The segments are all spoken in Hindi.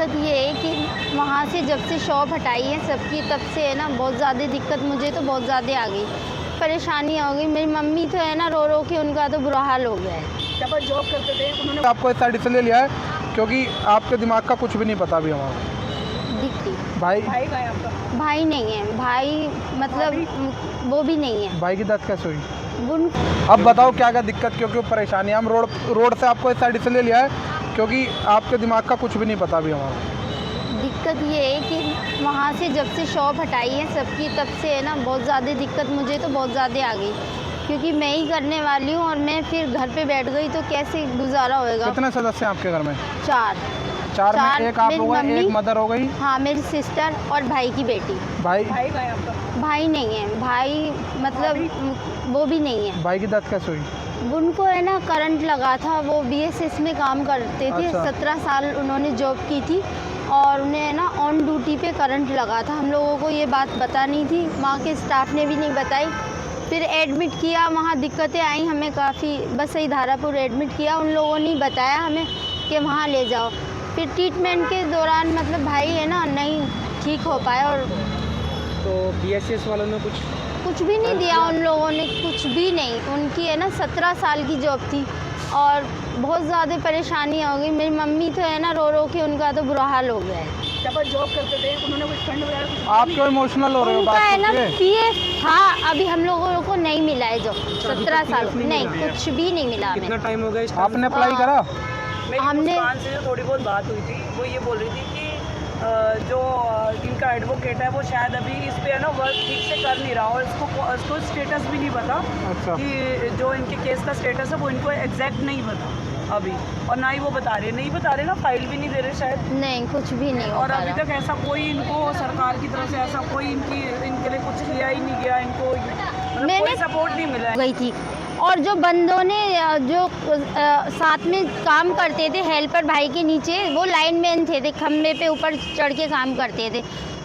दिक्कत ये है कि वहाँ से जब से शॉप हटाई है सबकी, तब से है ना बहुत ज़्यादा दिक्कत, मुझे तो बहुत ज़्यादा आ गई, परेशानी हो गई। मेरी मम्मी तो है ना रो रो के उनका तो बुरा हाल हो गया है। जब आप जॉब करते थे उन्होंने आपको इस साइड इसलिए लिया है क्योंकि आपके दिमाग का कुछ भी नहीं पता अभी हमारा। दिक्कत भाई भाई का है आपका? भाई नहीं है, भाई मतलब वो भी नहीं है। भाई की डेथ कैसे हुई? उन अब बताओ क्या क्या दिक्कत, क्योंकि परेशानी, हम रोड से आपको इस साइड इसलिए लिया है क्योंकि आपके दिमाग का कुछ भी नहीं पता अभी हमारा। दिक्कत ये है कि वहाँ से जब से शॉप हटाई है सबकी, तब से है ना बहुत ज़्यादा दिक्कत, मुझे तो बहुत ज़्यादा आ गई, क्योंकि मैं ही करने वाली हूँ और मैं फिर घर पे बैठ गई तो कैसे गुजारा होएगा। कितने सदस्य हैं आपके घर में? चार चार में एक आप मेरी हो गए, मम्मी, एक मदर हो गई। हाँ मेरी सिस्टर और भाई की बेटी। भाई भाई का है आपका? भाई नहीं है, भाई मतलब वो भी नहीं है। भाई की डेथ कैसे हुई? उनको है ना करंट लगा था, वो बीएसएस में काम करते थे। अच्छा। 17 साल उन्होंने जॉब की थी और उन्हें है ना ऑन ड्यूटी पे करंट लगा था। हम लोगों को ये बात पता नहीं थी, वहाँ के स्टाफ ने भी नहीं बताई। फिर एडमिट किया, वहाँ दिक्कतें आई हमें काफ़ी, बस सही धारापुर एडमिट किया, उन लोगों ने बताया हमें कि वहाँ ले जाओ। फिर ट्रीटमेंट के दौरान मतलब भाई है ना नहीं ठीक हो पाया और तो बीएसएस वालों ने कुछ भी नहीं दिया उन लोगों ने, कुछ भी नहीं। उनकी है ना 17 साल की जॉब थी और बहुत ज़्यादा परेशानी हो गई। मेरी मम्मी तो है ना रो रो के उनका तो बुरा हाल हो गया है। जब आप जॉब करते थे उन्होंने कुछ फंड वगैरह कुछ? आप क्यों इमोशनल हो रहे हो उनका बात है ना सुन के? पीएफ था, अभी हम लोगों को नहीं मिला है जो 17 साल, नहीं कुछ भी नहीं मिला कितना हमें। टाइम हो गया इसका? आपने अप्लाई करा? मेरी हमने- मुस्कान से जो थोड़ी बहुत बात हुई थी वो ये बोल रही थी कि जो इनका एडवोकेट है वो शायद अभी इस पे है ना वर्क ठीक से कर नहीं रहा और इसको स्टेटस भी नहीं पता अच्छा। कि जो इनके केस का स्टेटस है वो इनको एग्जैक्ट नहीं पता अभी, और ना ही वो बता रहे ना, फाइल भी नहीं दे रहे शायद। नहीं कुछ भी नहीं हो और पा अभी रहा। तक ऐसा कोई इनको सरकार की तरफ से ऐसा कोई इनके लिए कुछ किया ही नहीं गया, इनको मतलब मैंने- कोई सपोर्ट नहीं मिला है। गई थी और जो बंदों ने जो साथ में काम करते थे हेल्पर भाई के नीचे, वो लाइनमैन थे, खम्भे पे ऊपर चढ़ के काम करते थे,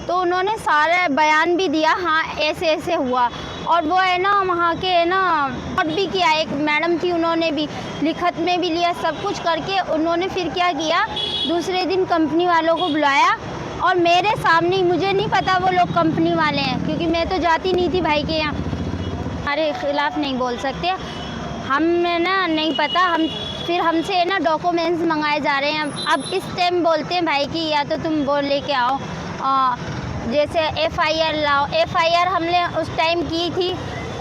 तो उन्होंने सारा बयान भी दिया, हाँ ऐसे ऐसे हुआ। और वो है ना वहाँ के है ना नोट भी किया, एक मैडम थी उन्होंने भी लिखत में भी लिया, सब कुछ करके उन्होंने फिर क्या किया, दूसरे दिन कंपनी वालों को बुलाया और मेरे सामने ही, मुझे नहीं पता वो लोग कंपनी वाले हैं क्योंकि मैं तो जाती नहीं थी भाई के यहाँ, हमारे खिलाफ नहीं बोल सकते हमें ना, नहीं पता। हम फिर हमसे है ना डॉक्यूमेंट्स मंगाए जा रहे हैं। अब इस टाइम बोलते हैं भाई कि या तो तुम वो लेके आओ, जैसे एफआईआर लाओ। एफआईआर हमने उस टाइम की थी,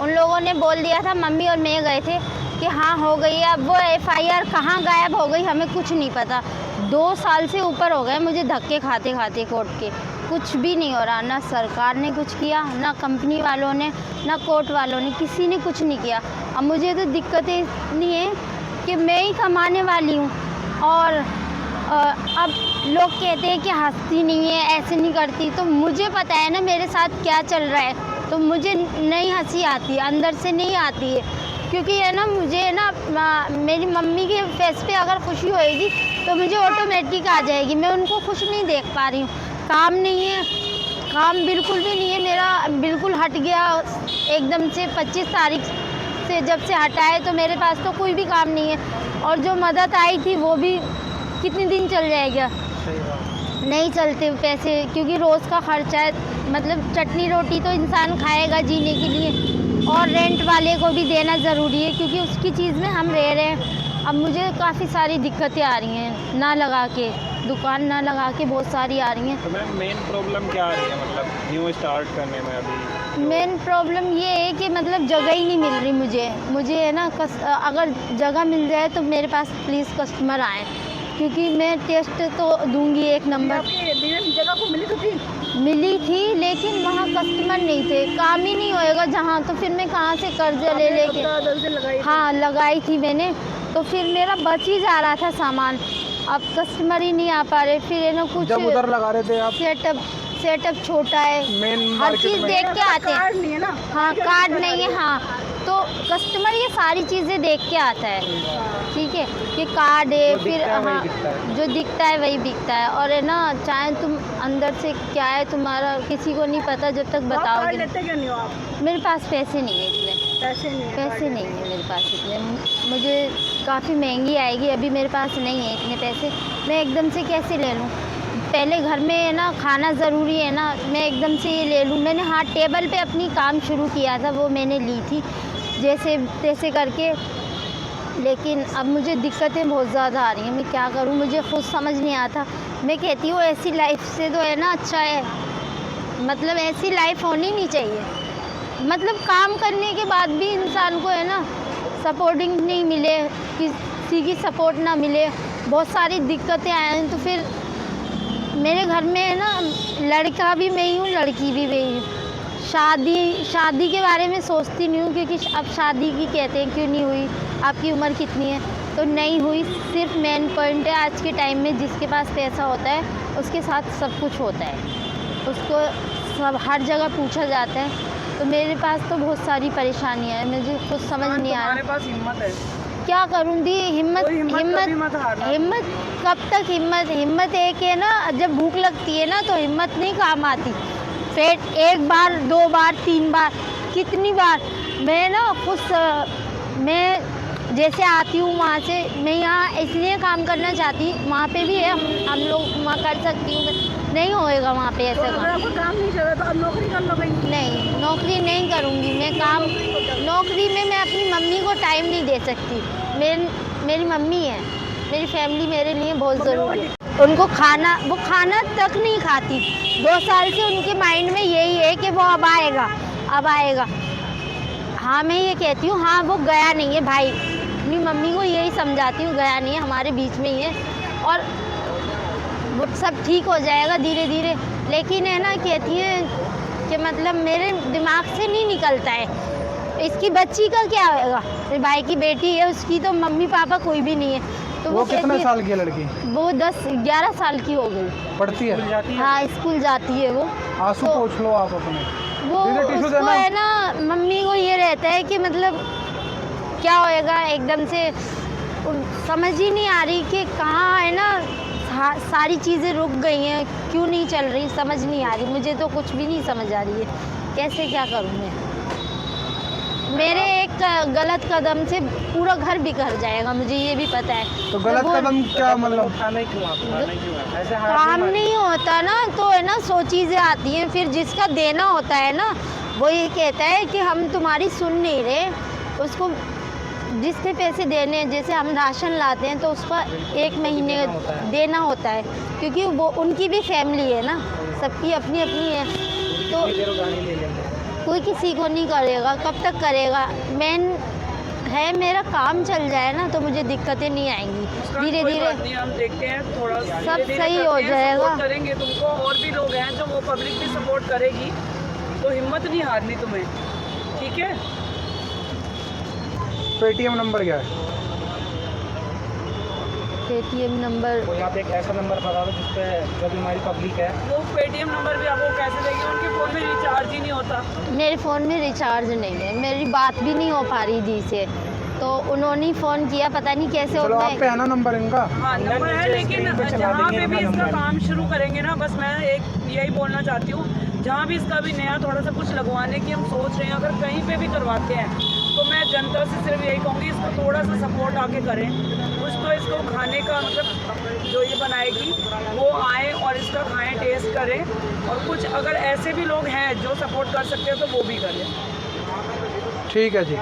उन लोगों ने बोल दिया था, मम्मी और मैं गए थे कि हाँ हो गई है। अब वो एफआईआर कहाँ गायब हो गई हमें कुछ नहीं पता। 2 साल से ऊपर हो गए मुझे धक्के खाते खाते कोर्ट के, कुछ भी नहीं हो रहा। ना सरकार ने कुछ किया, ना कंपनी वालों ने, ना कोर्ट वालों ने, किसी ने कुछ नहीं किया। अब मुझे तो दिक्कतें इतनी है कि मैं ही कमाने वाली हूँ और अब लोग कहते हैं कि हंसती नहीं है, ऐसे नहीं करती, तो मुझे पता है ना मेरे साथ क्या चल रहा है, तो मुझे नहीं हंसी आती, अंदर से नहीं आती है, क्योंकि है ना मुझे है ना मेरी मम्मी के फेस पे अगर खुशी होएगी तो मुझे ऑटोमेटिक आ जाएगी। मैं उनको खुश नहीं देख पा रही हूँ, काम नहीं है, काम बिल्कुल भी नहीं है मेरा, बिल्कुल हट गया एकदम से। 25 तारीख से जब से हटा है तो मेरे पास तो कोई भी काम नहीं है और जो मदद आई थी वो भी कितने दिन चल जाएगा, नहीं चलते पैसे, क्योंकि रोज़ का खर्चा है, मतलब चटनी रोटी तो इंसान खाएगा जीने के लिए और रेंट वाले को भी देना ज़रूरी है क्योंकि उसकी चीज़ में हम रह रहे हैं। अब मुझे काफ़ी सारी दिक्कतें आ रही हैं, ना लगा के दुकान ना लगा के बहुत सारी आ रही हैं। तो मैम मेन प्रॉब्लम क्या आ रही है, मतलब न्यू स्टार्ट करने में अभी? मेन प्रॉब्लम ये है कि मतलब जगह ही नहीं मिल रही मुझे है ना अगर जगह मिल जाए तो मेरे पास प्लीज़ कस्टमर आए, क्योंकि मैं टेस्ट तो दूंगी एक नंबर। आपकी जगह को मिली थी लेकिन वहाँ कस्टमर नहीं थे, काम ही नहीं होएगा जहाँ, तो फिर मैं कहाँ से कर्जा ले लेके, हाँ लगाई थी मैंने, तो फिर मेरा बच ही जा रहा था सामान, अब कस्टमर ही नहीं आ पा रहे। फिर है ना कुछ जब उधर लगा रहे थे आप, सेटअप छोटा है, मेन हर मार्केट चीज़ में देख के आते हैं, नहीं है ना, हाँ कार्ड नहीं है, हाँ तो कस्टमर ये सारी चीज़ें देख के आता है, ठीक है, कि कार्ड है, फिर हाँ जो दिखता है वही बिकता है। और है ना चाहे तुम अंदर से क्या है तुम्हारा किसी को नहीं पता जब तक बताओगे। लेते क्यों नहीं हो आप? मेरे पास पैसे नहीं है इतने, पैसे नहीं है मेरे पास इतने, मुझे काफ़ी महंगी आएगी, अभी मेरे पास नहीं है इतने पैसे, मैं एकदम से कैसे ले लूँ। पहले घर में है ना खाना ज़रूरी है ना, मैं एकदम से ये ले लूँ। मैंने हाँ टेबल पे अपनी काम शुरू किया था, वो मैंने ली थी जैसे तैसे करके, लेकिन अब मुझे दिक्कतें बहुत ज़्यादा आ रही हैं। मैं क्या करूँ, मुझे खुद समझ नहीं आता। मैं कहती हूँ ऐसी लाइफ से तो है ना अच्छा है, मतलब ऐसी लाइफ होनी नहीं चाहिए। मतलब काम करने के बाद भी इंसान को है ना सपोर्टिंग नहीं मिले, किसी की सपोर्ट ना मिले, बहुत सारी दिक्कतें आए। तो फिर मेरे घर में है ना लड़का भी मैं ही हूँ, लड़की भी मैं ही हूँ। शादी के बारे में सोचती नहीं हूँ, क्योंकि अब शादी की कहते हैं क्यों नहीं हुई, आपकी उम्र कितनी है, तो नहीं हुई। सिर्फ मेन पॉइंट है आज के टाइम में जिसके पास पैसा होता है उसके साथ सब कुछ होता है, उसको सब हर जगह पूछा जाता है। तो मेरे पास तो बहुत सारी परेशानियाँ हैं, मुझे कुछ समझ नहीं आ तुम्हारे रहा पास हिम्मत है, क्या करूँ दी। हिम्मत कोई हिम्मत कभी मत हारना। हिम्मत कब तक हिम्मत एक है ना, जब भूख लगती है ना तो हिम्मत नहीं काम आती। पेट एक बार, दो बार, तीन बार, कितनी बार मैं ना मैं जैसे आती हूँ वहाँ से, मैं यहाँ इसलिए काम करना चाहती, वहाँ पे भी है हम लोग वहाँ कर सकती हूँ, नहीं होएगा वहाँ पे ऐसे अगर काम। आपको काम नहीं चल रहा तो अब नौकरी कर लो कहीं। नहीं, नौकरी नहीं करूँगी मैं। काम नौकरी में मैं अपनी मम्मी को टाइम नहीं दे सकती। मेरी मम्मी है, मेरी फैमिली मेरे लिए बहुत ज़रूरी है। उनको वो खाना तक नहीं खाती। 2 साल से उनके माइंड में यही है कि वो अब आएगा। हाँ मैं ये कहती हूँ, हाँ वो गया नहीं है भाई, अपनी मम्मी को यही समझाती हूँ, गया नहीं है, हमारे बीच में ही है और वो सब ठीक हो जाएगा धीरे धीरे। लेकिन है ना कहती है कि मतलब मेरे दिमाग से नहीं निकलता है, इसकी बच्ची का क्या होएगा, मेरे भाई की बेटी है, उसकी तो मम्मी पापा कोई भी नहीं है। तो वो कितने कहती है, साल की है लड़की? वो 10-11 साल की हो गई। पढ़ती है? हाँ स्कूल जाती है वो। आंसू तो पोंछ लो आप अपने। वो दीदी, टिश्यू उसको देना। है ना मम्मी को ये रहता है कि मतलब क्या होएगा, एकदम से समझ ही नहीं आ रही कि कहाँ है ना सारी चीज़ें रुक गई हैं, क्यों नहीं चल रही, समझ नहीं आ रही। मुझे तो कुछ भी नहीं समझ आ रही है, कैसे क्या करूँ मैं। मेरे एक गलत कदम से पूरा घर बिखर जाएगा, मुझे ये भी पता है। तो गलत कदम क्या मतलब? काम नहीं होता ना तो है ना 100 चीज़ें आती हैं, फिर जिसका देना होता है ना वो ये कहता है कि हम तुम्हारी सुन नहीं रहे। उसको जिसके पैसे देने, जैसे हम राशन लाते हैं तो उसका 1 महीने देना होता है, क्योंकि वो उनकी भी फैमिली है ना, सबकी अपनी अपनी है। तो कोई किसी को नहीं करेगा, कब तक करेगा। मेन है मेरा काम चल जाए ना तो मुझे दिक्कतें नहीं आएंगी, धीरे धीरे हम देखते हैं, थोड़ा सब सही हो जाएगा। सपोर्ट करेंगे तुमको, और भी लोग हैं जो वो पब्लिक भी सपोर्ट करेगी, तो हिम्मत नहीं हारनी तुम्हें, ठीक है। पेटीएम नंबर क्या है? पेटीएम नंबर कोई आप एक ऐसा नंबर बता दो जिस पे जो भी हमारी पब्लिक है। वो पेटीएम नंबर भी आपको कैसे देंगे, उनके फ़ोन में रिचार्ज ही नहीं होता। मेरे फ़ोन में रिचार्ज नहीं है, मेरी बात भी नहीं हो पा रही दी से, तो उन्होंने फ़ोन किया, पता नहीं कैसे चलो होता आप पे है। है ना नंबर इनका? हाँ नंबर है, लेकिन जहाँ पे भी इसका काम शुरू करेंगे ना, बस मैं एक यही बोलना चाहती हूँ, जहाँ भी इसका भी नया थोड़ा सा कुछ लगवाने की हम सोच रहे हैं, अगर कहीं पे भी करवाते हैं तो मैं जनता से सिर्फ यही कहूँगी, इसको थोड़ा सा सपोर्ट आके करें। कुछ तो इसको खाने का मतलब जो ये बनाएगी वो आए और इसका खाएं, टेस्ट करें, और कुछ अगर ऐसे भी लोग हैं जो सपोर्ट कर सकते हैं तो वो भी करें। ठीक है जी।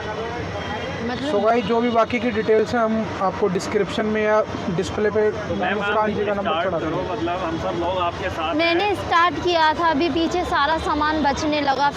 मतलब सो गाइस, जो भी बाकी की डिटेल्स हैं हम आपको डिस्क्रिप्शन में या डिस्प्ले पे मैम मुस्कान जी का नंबर स्टार्ट चढ़ा करो, देंगे। मतलब हम सब लोग आपके साथ हैं। मैंने स्टार्ट किया था, अभी पीछे सारा सामान बचने लगा।